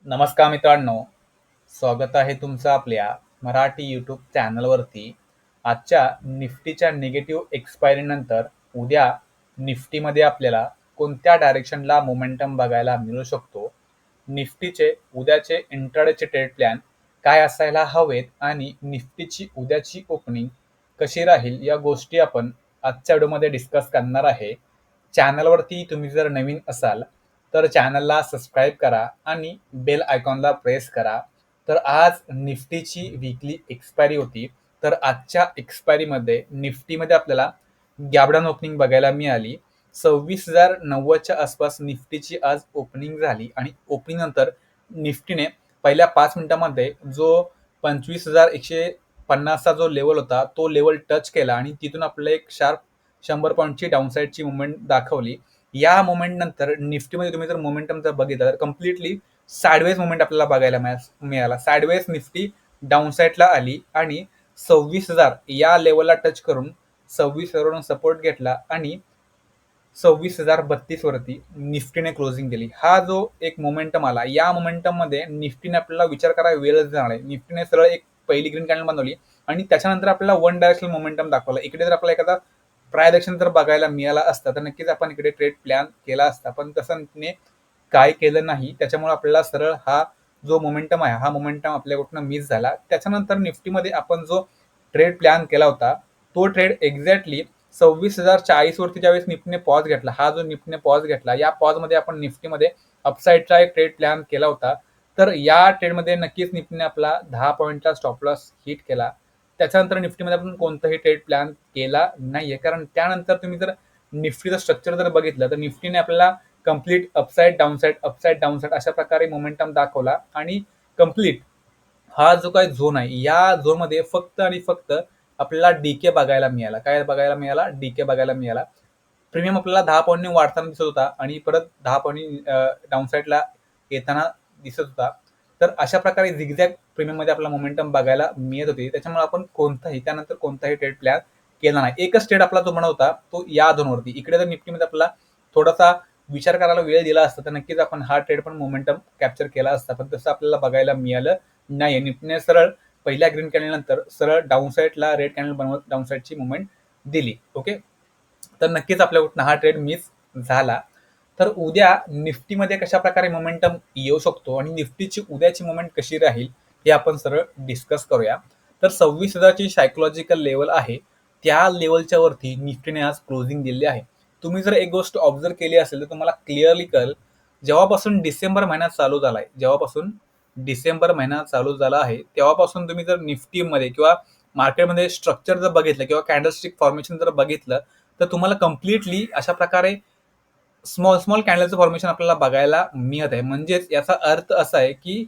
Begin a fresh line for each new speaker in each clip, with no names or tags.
नमस्कार मित्रांनो, स्वागत आहे तुमचं आपल्या मराठी यूट्यूब चॅनलवरती. आजच्या निफ्टीच्या निगेटिव्ह एक्सपायरीनंतर उद्या निफ्टीमध्ये आपल्याला कोणत्या डायरेक्शनला मोमेंटम बघायला मिळू शकतो, निफ्टीचे उद्याचे इंट्राडेचे ट्रेड प्लॅन काय असायला हवेत आणि निफ्टीची उद्याची ओपनिंग कशी राहील या गोष्टी आपण आजच्या व्हिडिओमध्ये डिस्कस करणार आहे. चॅनलवरती तुम्ही जर नवीन असाल तर चॅनलला सबस्क्राईब करा आणि बेल आयकॉनला प्रेस करा. तर आज निफ्टीची वीकली एक्सपायरी होती. तर आजच्या एक्सपायरीमध्ये निफ्टीमध्ये आपल्याला गॅप ओपनिंग बघायला मिळाली. 26,090च्या आसपास निफ्टीची आज ओपनिंग झाली आणि ओपनिंग नंतर निफ्टीने पहिल्या 5 मिनिटांमध्ये जो 25,150चा जो लेवल होता तो लेवल टच केला आणि तिथून आपल्याला एक शार्प 100 पॉईंटची डाऊनसाईडची मुवमेंट दाखवली. या मोमेंट नंतर निफ्टीमध्ये तुम्ही जर मोमेंटम जर बघितलं तर कम्प्लिटली साइडवेज मोमेंट आपल्याला बघायला मिळाला. साइडवेज निफ्टी डाऊनसाईडला आली आणि 26,000 या लेवलला टच करून 26,000 सपोर्ट घेतला आणि 26,032 वरती निफ्टीने क्लोजिंग दिली. हा जो एक मोमेंटम आला, या मोमेंटम मध्ये निफ्टीने आपल्याला विचार करायला वेळच जाणार आहे. निफ्टीने सरळ एक पहिली ग्रीन कॅन्डल बनवली आणि त्याच्यानंतर आपल्याला वन डायरेक्शनल मोमेंटम दाखवला. इकडे जर आपल्याला एखादा प्रायदेशन जर बघायला मिळाला असता तर नक्कीच आपण इकडे ट्रेड प्लॅन केला असता, पण तसं तिने काय केलं नाही. त्याच्यामुळे आपल्याला सरळ हा जो मोमेंटम आहे हा मोमेंटम आपल्याकडून मिस झाला. त्याच्यानंतर निफ्टीमध्ये आपण जो ट्रेड प्लॅन केला होता तो ट्रेड एक्झॅक्टली 26,040 वरती ज्यावेळेस निफ्टीने पॉज घेतला, हा जो निफ्टीने पॉज घेतला, या पॉजमध्ये आपण निफ्टीमध्ये अपसाईडचा एक ट्रेड प्लॅन केला होता. तर या ट्रेडमध्ये नक्कीच निफ्टीने आपला 10 पॉईंटचा स्टॉप लॉस हिट केला. त्याच्यानंतर निफ्टीमध्ये आपण कोणताही ट्रेड प्लॅन केला नाहीये, कारण त्यानंतर तुम्ही जर निफ्टीचं स्ट्रक्चर जर बघितलं तर निफ्टीने आपल्याला कम्प्लीट अपसाईड डाऊनसाईड अशा प्रकारे मोमेंटम दाखवला आणि कम्प्लीट हा जो काही झोन आहे या झोनमध्ये फक्त आणि फक्त आपल्याला डीके बघायला मिळाला. काय बघायला मिळाला? डीके बघायला मिळाला. प्रीमियम आपल्याला 10 पॉईंटने वाढताना दिसत होता आणि परत 10 पॉईंट डाऊनसाईडला येताना दिसत होता. तर अशा प्रकारे झिगझॅग प्रीमियममध्ये आपला मोमेंटम बघायला मिळत होती. त्याच्यामुळे आपण त्यानंतर कोणताही ट्रेड प्लॅन केला नाही. एकच ट्रेड आपला जो बनवता तो या झोनवरती. इकडे जर निफ्टीमध्ये आपला थोडासा विचार करायला वेळ दिला असता तर नक्कीच आपण हा ट्रेड पण मोमेंटम कॅप्चर केला असता, पण तसं आपल्याला बघायला मिळालं नाही. निफ्टीने सरळ पहिल्या ग्रीन कॅन्डल नंतर सरळ डाऊनसाईडला रेड कॅन्डल बनवत डाऊनसाईडची मुवमेंट दिली. ओके, तर नक्कीच आपल्याकडून हा ट्रेड मिस झाला. तर उद्या निफ्टीमध्ये कशा प्रकारे मोमेंटम येऊ शकतो आणि निफ्टीची उद्याची मुवमेंट कशी राहील हे आपण सरळ डिस्कस करूया. तर 26,000ची सायकोलॉजिकल लेवल आहे, त्या लेवलच्या वरती निफ्टीने आज क्लोजिंग दिली आहे. तुम्ही जर एक गोष्ट ऑब्झर्व केली असेल तर तुम्हाला क्लिअरली कळेल, जेव्हापासून डिसेंबर महिना चालू झालाय, जेव्हापासून डिसेंबर महिना चालू झाला आहे तेव्हापासून तुम्ही जर निफ्टीमध्ये किंवा मार्केटमध्ये स्ट्रक्चर जर बघितलं किंवा कॅन्डलस्टिक फॉर्मेशन जर बघितलं तर तुम्हाला कम्प्लिटली अशा प्रकारे स्मॉल स्मॉल कॅन्डलचं फॉर्मेशन आपल्याला बघायला मिळत आहे. म्हणजेच याचा अर्थ असा आहे की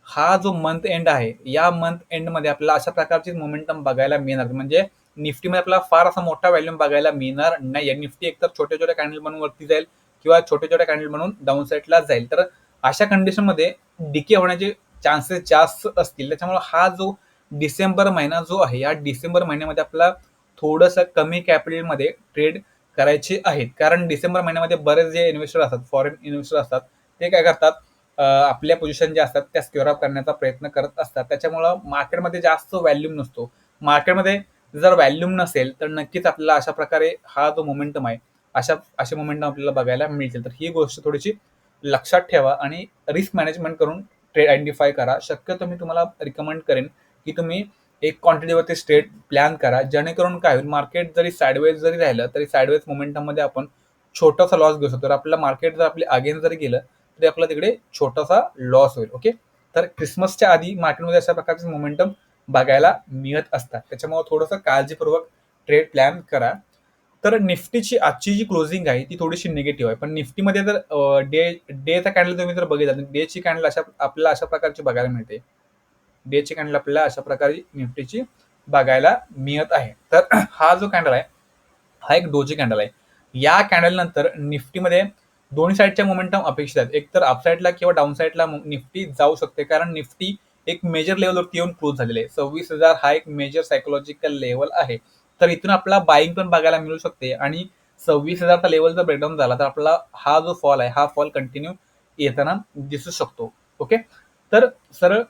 हा जो मंथ एंड आहे या मंथ एंडमध्ये आपल्याला अशा प्रकारची मोमेंटम बघायला मिळणार. म्हणजे निफ्टीमध्ये आपल्याला फार असा मोठा व्हॅल्यूम बघायला मिळणार नाही. निफ्टी एकतर छोट्या छोट्या कॅन्डल बनवून वरती जाईल किंवा छोट्या छोट्या कॅन्डल बनवून डाऊन साईडला जाईल. तर अशा कंडिशनमध्ये डिके होण्याचे चान्सेस जास्त असतील. त्याच्यामुळे हा जो डिसेंबर महिना जो आहे या डिसेंबर महिन्यामध्ये आपल्याला थोडंसं कमी कॅपिटलमध्ये ट्रेड करायचे आहेत. कारण डिसेंबर महिन्यामध्ये बरेच जे इन्व्हेस्टर असतात, फॉरेन इन्व्हेस्टर असतात, ते काय करतात, आपल्या पोझिशन ज्या असतात त्या स्क्युअर अप करण्याचा प्रयत्न करत असतात. त्याच्यामुळं मार्केटमध्ये जास्त व्हॅल्यूम नसतो. मार्केटमध्ये जर व्हॅल्यूम नसेल तर नक्कीच आपल्याला अशा प्रकारे हा जो मोमेंटम आहे असे मोमेंटम आपल्याला बघायला मिळतील. तर ही गोष्ट थोडीशी लक्षात ठेवा आणि रिस्क मॅनेजमेंट करून ट्रेड आयडेंटिफाय करा. शक्यतो मी तुम्हाला रिकमेंड करेन की तुम्ही एक क्वांटिटीवरती ट्रेड प्लॅन करा, जेणेकरून काय होईल, मार्केट जरी साइडवेज जरी राहिलं तरी साइडवेज मोमेंटममध्ये आपण छोटासा लॉस घेऊ शकतो. तर आपलं मार्केट जर आपले अगेन जरी गेलं तरी आपला तिकडे छोटासा लॉस होईल. ओके, तर क्रिसमसच्या आधी मार्केटमध्ये अशा प्रकारचे मोमेंटम बघायला मिळत असतात. त्याच्यामुळे थोडंसं काळजीपूर्वक ट्रेड प्लॅन करा. तर निफ्टीची आजची जी क्लोजिंग आहे ती थोडीशी निगेटिव्ह आहे, पण निफ्टीमध्ये जर डेचा कॅन्डल तुम्ही जर बघितला तर डेची कॅन्डल आपल्याला अशा प्रकारची बघायला मिळते. डेची कॅन्डल आपल्याला अशा प्रकारे निफ्टीची बघायला मिळत आहे. तर हा जो कॅन्डल आहे हा एक डोजी कॅन्डल आहे. या कॅन्डल नंतर निफ्टीमध्ये दोन्ही साईडच्या मोमेंटम अपेक्षित आहेत. एक तर अपसाईडला किंवा डाऊन साईडला निफ्टी जाऊ शकते, कारण निफ्टी एक मेजर लेवलवरती येऊन क्लोज झालेले आहे. 26,000 हा एक मेजर सायकोलॉजिकल लेवल आहे. तर इथून आपल्याला बाईंग पण बघायला मिळू शकते आणि 26,000चा लेवल जर ब्रेकडाऊन झाला तर आपला हा जो फॉल आहे हा फॉल कंटिन्यू येताना दिसू शकतो. ओके. तर सरळ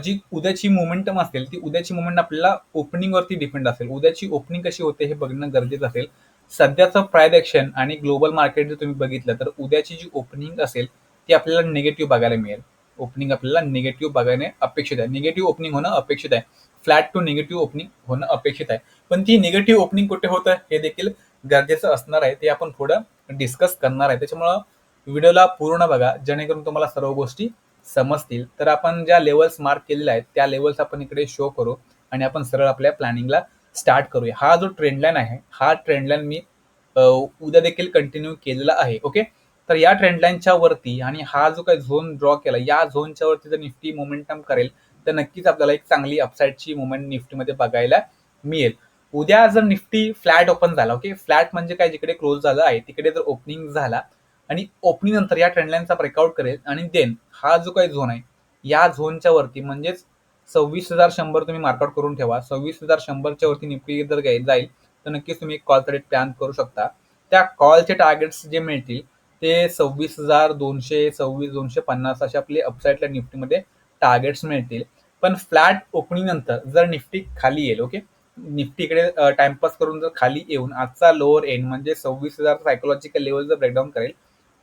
जी उद्याची मोमेंटम असेल, ती उद्याची मोमेंट आपल्याला ओपनिंगवरती डिपेंड असेल. उद्याची ओपनिंग कशी होते हे बघणं गरजेचं असेल. सध्याचं प्राइस ॲक्शन आणि ग्लोबल मार्केट जर तुम्ही बघितलं, तर उद्याची जी ओपनिंग असेल, ती आपल्याला निगेटिव्ह बघायला मिळेल. ओपनिंग आपल्याला निगेटिव्ह बघणे अपेक्षित आहे. निगेटिव्ह ओपनिंग होणं अपेक्षित आहे. फ्लॅट टू निगेटिव्ह ओपनिंग होणं अपेक्षित आहे. पण ती निगेटिव्ह ओपनिंग कुठे होतं हे देखील गरजेचं असणार आहे. ते आपण थोडं डिस्कस करणार आहे. त्याच्यामुळं व्हिडिओला पूर्ण बघा, जेणेकरून तुम्हाला सर्व गोष्टी समजतील. तर आपण ज्या लेवल्स मार्क केलेल्या आहेत, त्या लेवल्स आपण इकडे शो करू आणि आपण सरळ आपल्या प्लॅनिंगला स्टार्ट करूया. हा जो ट्रेंड लाईन आहे, हा ट्रेंड लाईन मी उद्या देखील कंटिन्यू केलेला आहे. ओके. तर या ट्रेंड लाईनच्या वरती आणि हा जो काही झोन ड्रॉ केला, या झोनच्या वरती जर निफ्टी मोमेंटम करेल, तर नक्कीच आपल्याला एक चांगली अपसाईडची मोमेंट निफ्टीमध्ये बघायला मिळेल. उद्या जर निफ्टी फ्लॅट ओपन झाला, ओके, फ्लॅट म्हणजे काय, जिकडे क्लोज झालं आहे तिकडे जर ओपनिंग झाला आणि ओपनिंग नंतर या ट्रेंडलाईनचा ब्रेकआउट करेल आणि देन हा जो काही झोन आहे, या झोनच्या वरती म्हणजेच 26,100 तुम्ही मार्कआउट करून ठेवा. 26,100च्या वरती निफ्टी जर जाईल, तर नक्कीच तुम्ही एक कॉल ट्रेड प्लॅन करू शकता. त्या कॉलचे टार्गेट्स जे मिळतील ते 26,200, 26,250 असे आपले अपसाईडला निफ्टीमध्ये टार्गेट्स मिळतील. पण फ्लॅट ओपनिंग नंतर जर निफ्टी खाली येईल, ओके, निफ्टी इकडे टाइमपास करून जर खाली येऊन आजचा लोअर एंड म्हणजे 26,000 सायकोलॉजिकल लेवल जर ब्रेकडाऊन करेल,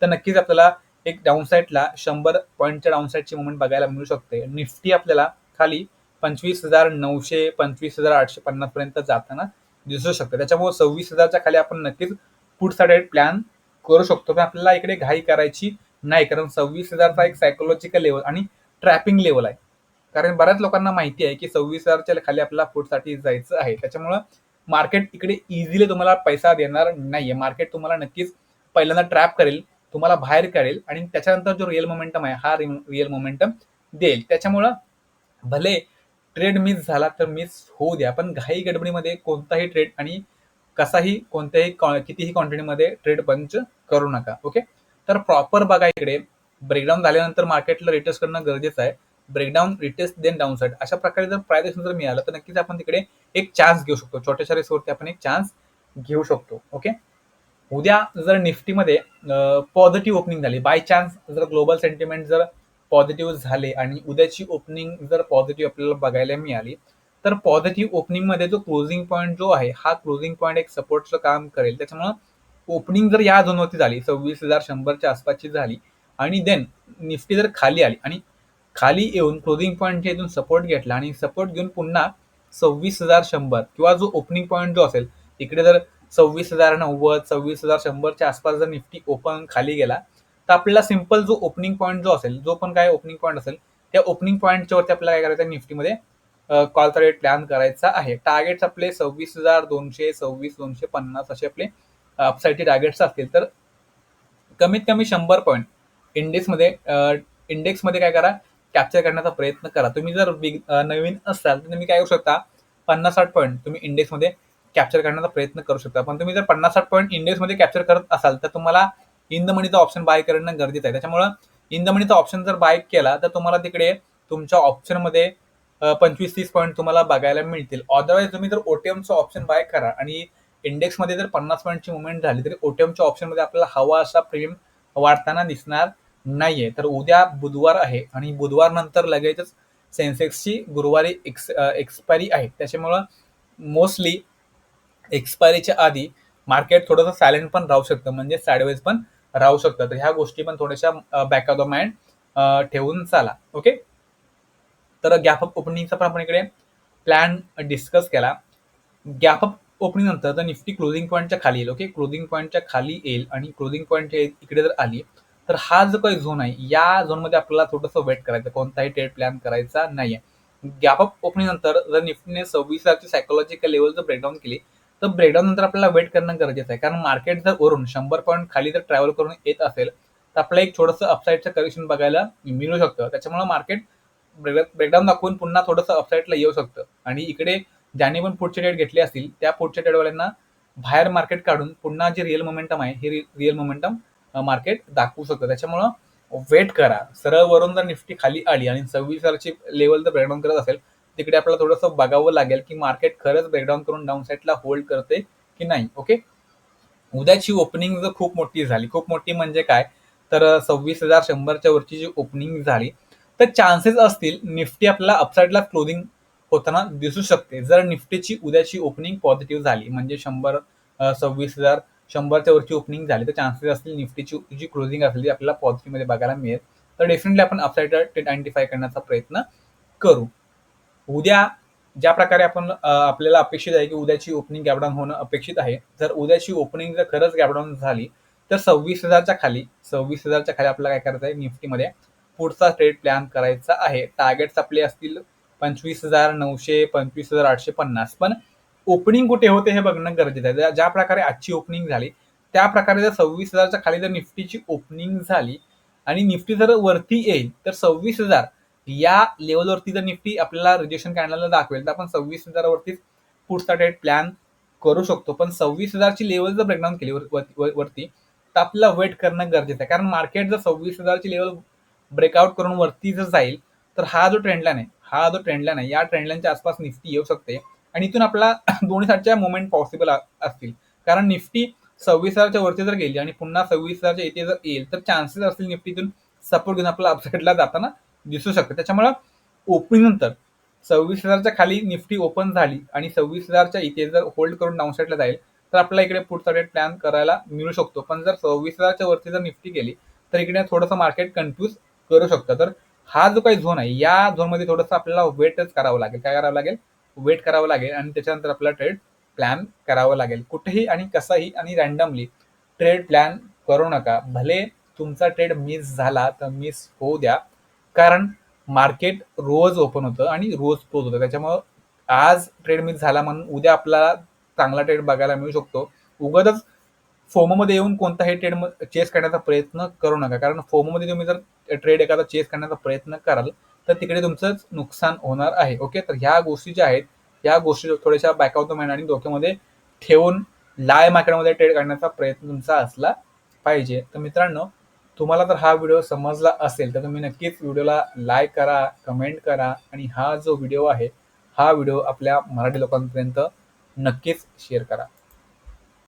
तर नक्कीच आपल्याला एक डाऊनसाईडला 100 पॉईंटच्या डाऊनसाईडची मुवमेंट बघायला मिळू शकते. निफ्टी आपल्याला खाली 25,900, 25,850 पर्यंत जाताना दिसू शकते. त्याच्यामुळे 26,000च्या खाली आपण नक्कीच पुढचा ट्रेड प्लॅन करू शकतो. पण आपल्याला इकडे घाई करायची नाही, कारण 26,000चा एक सायकोलॉजिकल लेवल आणि ट्रॅपिंग लेवल आहे. कारण बऱ्याच लोकांना माहिती आहे की 26,000च्या खाली आपल्याला पुढसाठी जायचं आहे. त्याच्यामुळं मार्केट इकडे इझिली तुम्हाला पैसा देणार नाहीये. मार्केट तुम्हाला नक्कीच पहिल्यांदा ट्रॅप करेल, तुम्हाला बाहेर काढेल आणि त्याच्यानंतर जो रिअल मोमेंटम आहे, हा रिअल मोमेंटम देईल. त्याच्यामुळं भले ट्रेड मिस झाला तर मिस होऊ द्या, पण घाई गडबडीमध्ये कोणताही ट्रेड आणि कसाही कोणत्याही कितीही क्वांटिटीमध्ये ट्रेड बंच करू नका. ओके. तर प्रॉपर बघा इकडे ब्रेकडाऊन झाल्यानंतर मार्केटला रिटेस्ट करणं गरजेचं आहे. Breakdown, retest, then down side अशा प्रकारे जर प्राइस जर मिळालं, तर नक्कीच आपण तिकडे एक चान्स घेऊ शकतो. छोट्याशा रिस्कवरती आपण एक चान्स घेऊ शकतो. ओके. उद्या जर निफ्टीमध्ये पॉझिटिव्ह ओपनिंग झाली, बाय चान्स जर ग्लोबल सेंटिमेंट जर पॉझिटिव्ह झाले आणि उद्याची ओपनिंग जर पॉझिटिव्ह आपल्याला बघायला मिळाली, तर पॉझिटिव्ह ओपनिंगमध्ये जो क्लोजिंग पॉईंट जो आहे, हा क्लोजिंग पॉईंट एक सपोर्टचं काम करेल. त्याच्यामुळं ओपनिंग जर या झोनवरती झाली, 26,100च्या आसपासची झाली आणि देन निफ्टी जर खाली आली आणि खाली येऊन क्लोजिंग पॉईंटच्या इथून सपोर्ट घेतला आणि सपोर्ट घेऊन पुन्हा 26,100 किंवा जो ओपनिंग पॉईंट जो असेल, तिकडे जर 26,090, 26,100च्या आसपास जर निफ्टी ओपन खाली गेला, तर आपल्याला सिंपल जो ओपनिंग पॉईंट जो असेल, जो पण काय ओपनिंग पॉईंट असेल, त्या ओपनिंग पॉईंटच्या वरती आपल्याला काय करायचं आहे, निफ्टीमध्ये कॉलचा रेट प्लॅन करायचा आहे. टार्गेट्स आपले 26,200, 26,250 असे आपले अपसाईडचे टार्गेट्स असतील. तर कमीत कमी 100 पॉईंट इंडेक्समध्ये काय करा, कॅप्चर करण्याचा प्रयत्न करा. तुम्ही जर नवीन असाल तर तुम्ही काय करू शकता, 50-60 पॉईंट तुम्ही इंडेक्समध्ये कॅप्चर करण्याचा प्रयत्न करू शकता. पण तुम्ही जर 50-60 पॉईंट इंडेक्समध्ये कॅप्चर करत असाल, तर तुम्हाला इन द मनीचा ऑप्शन बाय करणं गरजेचं आहे. त्याच्यामुळं इन द मनीचा ऑप्शन जर बाय केला, तर तुम्हाला तिकडे तुमच्या ऑप्शनमध्ये 25-30 पॉईंट तुम्हाला बघायला मिळतील. अदरवाईज तुम्ही जर ओटीएमचं ऑप्शन बाय करा आणि इंडेक्समध्ये जर 50 पॉईंटची मुवमेंट झाली, तरी ओटीएमच्या ऑप्शनमध्ये आपल्याला हवा असा प्रीमियम वाढताना दिसणार नाहीये. तर उद्या बुधवार आहे आणि बुधवार नंतर लगेचच सेन्सेक्सची गुरुवारी एक्सपायरी आहे. त्याच्यामुळं मोस्टली एक्सपायरीच्या आधी मार्केट थोडंसं सायलेंट पण राहू शकतं, म्हणजे साइडवेज पण राहू शकतं. तर ह्या गोष्टी पण थोड्याशा बॅक ऑफ द माइंड ठेवून चाला. ओके. तर गॅप अप ओपनिंगचा पण आपण इकडे प्लॅन डिस्कस केला. गॅप अप ओपनिंग नंतर जर निफ्टी क्लोजिंग पॉईंटच्या खाली येईल, ओके, क्लोजिंग पॉईंटच्या खाली येईल आणि क्लोजिंग पॉईंटच्या इकडे जर आली, तर हा जो काही झोन आहे, या झोनमध्ये आपल्याला थोडंसं वेट करायचं, कोणताही ट्रेड प्लॅन करायचा नाहीये. गॅप अप ओपनिंग नंतर जर निफ्टीने 26,000ची सायकोलॉजिकल लेवल जर ब्रेकडाऊन केली, तर ब्रेकडाऊन नंतर आपल्याला वेट करणं गरजेचं आहे. कारण मार्केट जर वरून 100 पॉईंट खाली जर ट्रॅव्हल करून येत असेल, तर आपल्याला एक थोडंसं अपसाईडचं करेक्शन बघायला मिळू शकतं. त्याच्यामुळे मार्केट ब्रेकडाऊन दाखवून पुन्हा थोडंसं अपसाईडला येऊ शकतं आणि इकडे ज्यांनी पण पुढचे ट्रेड घेतले असतील, त्या पुढच्या ट्रेडवाल्यांना बाहेर मार्केट काढून पुन्हा जे रिअल मोमेंटम आहे, हे रिअल मोमेंटम मार्केट दाखवू शकतं. त्याच्यामुळं वेट करा. सरळ वरून जर निफ्टी खाली आली आणि 26,000ची लेवल जर ब्रेकडाऊन करत असेल, तिकडे आपल्याला थोडंसं बघावं लागेल की मार्केट खरंच ब्रेकडाऊन करून डाऊन साईडला होल्ड करते की नाही. ओके. उद्याची ओपनिंग जर खूप मोठी झाली, खूप मोठी म्हणजे काय, तर 26,100च्या वरची जी ओपनिंग झाली, तर चान्सेस असतील निफ्टी आपल्याला अपसाईडला क्लोजिंग होताना दिसू शकते. जर निफ्टीची उद्याची ओपनिंग पॉझिटिव्ह झाली, म्हणजे 26,100च्या वरची ओपनिंग झाली, तर चान्सेस असतील निफ्टीची जी क्लोजिंग असेल ती आपल्याला पॉझिटिव्हमध्ये बघायला मिळेल. तर डेफिनेटली आपण अपसाईडला ट्रेंड आयडेंटिफाय करण्याचा प्रयत्न करू. उद्या ज्या प्रकारे आपण आपल्याला अपेक्षित आहे की उद्याची ओपनिंग गॅप डाऊन होणं अपेक्षित आहे. जर उद्याची ओपनिंग जर खरंच गॅप डाऊन झाली, तर 26,000च्या खाली आपल्याला काय करायचं आहे निफ्टीमध्ये पुढचा ट्रेड प्लॅन करायचा आहे. टार्गेट्स आपले असतील 25,900, 25,850. पण ओपनिंग कुठे होते हे बघणं गरजेचं आहे. ज्या प्रकारे आजची ओपनिंग झाली, त्या प्रकारे जर 26,000च्या खाली जर निफ्टीची ओपनिंग झाली आणि निफ्टी जर वरती येईल, तर 26,000 या लेवलवरती जर निफ्टी आपल्याला रिजेक्शन कॅन्डलला दाखवेल, तर आपण 26,000 वरतीच पुढचा ट्रेड प्लॅन करू शकतो. पण 26,000ची लेवल जर ब्रेकडाऊन केली वरती, तर आपल्याला वेट करणं गरजेचं आहे. कारण मार्केट जर 26,000ची लेवल ब्रेकआउट करून वरती जर जाईल, तर हा जो ट्रेंडलाईन आहे, या ट्रेंडलाईनच्या आसपास निफ्टी येऊ शकते आणि इथून आपला दोन्ही साईडच्या मुवमेंट पॉसिबल असतील. कारण निफ्टी 26,000च्या वरती जर गेली आणि पुन्हा 26,000च्या इथे जर येईल, तर चान्सेस असतील निफ्टीतून सपोर्ट घेऊन आपल्याला अपसाईडला जाताना दिसू शकते. त्याच्यामुळे ओपनिंग नंतर 26,000च्या खाली निफ्टी ओपन झाली आणि 26,000च्या इथे जर होल्ड करून डाऊन साईडला जाईल, तर आपल्याला इकडे पुढचा ट्रेड प्लॅन करायला मिळू शकतो. पण जर 26,000च्या वरती जर निफ्टी गेली, तर इकडे थोडंसं मार्केट कन्फ्यूज करू शकतं. तर हा जो काही झोन आहे, या झोनमध्ये थोडंसं आपल्याला वेटच करावं लागेल. काय करावं लागेल? वेट करावं लागेल आणि त्याच्यानंतर आपल्याला ट्रेड प्लॅन करावं लागेल. कुठेही आणि कसाही आणि रँडमली ट्रेड प्लॅन करू नका. भले तुमचा ट्रेड मिस झाला तर मिस होऊ द्या. कारण मार्केट रोज ओपन होतं आणि रोज क्लोज होतं. त्याच्यामुळं आज ट्रेड मिस झाला म्हणून उद्या आपल्याला चांगला ट्रेड बघायला मिळू शकतो. उगाचच फोमोमध्ये येऊन कोणताही ट्रेड चेस करण्याचा प्रयत्न करू नका. कारण फोमोमध्ये तुम्ही जर ट्रेड एखादा चेस करण्याचा प्रयत्न कराल, तर तिकडे तुमचंच नुकसान होणार आहे. ओके, तर ह्या गोष्टी ज्या आहेत, या गोष्टी थोड्याशा बॅक ऑफ द माइंड आणि डोक्यामध्ये ठेवून लाय मार्केटमध्ये ट्रेड करण्याचा प्रयत्न तुमचा असला पाहिजे. तर मित्रांनो, तुम्हाला जर हा व्हिडिओ समजला असेल, तर तुम्ही नक्कीच व्हिडिओला लाईक करा, कमेंट करा आणि हा जो व्हिडिओ आहे, हा व्हिडिओ आपल्या मराठी लोकांपर्यंत नक्कीच शेअर करा.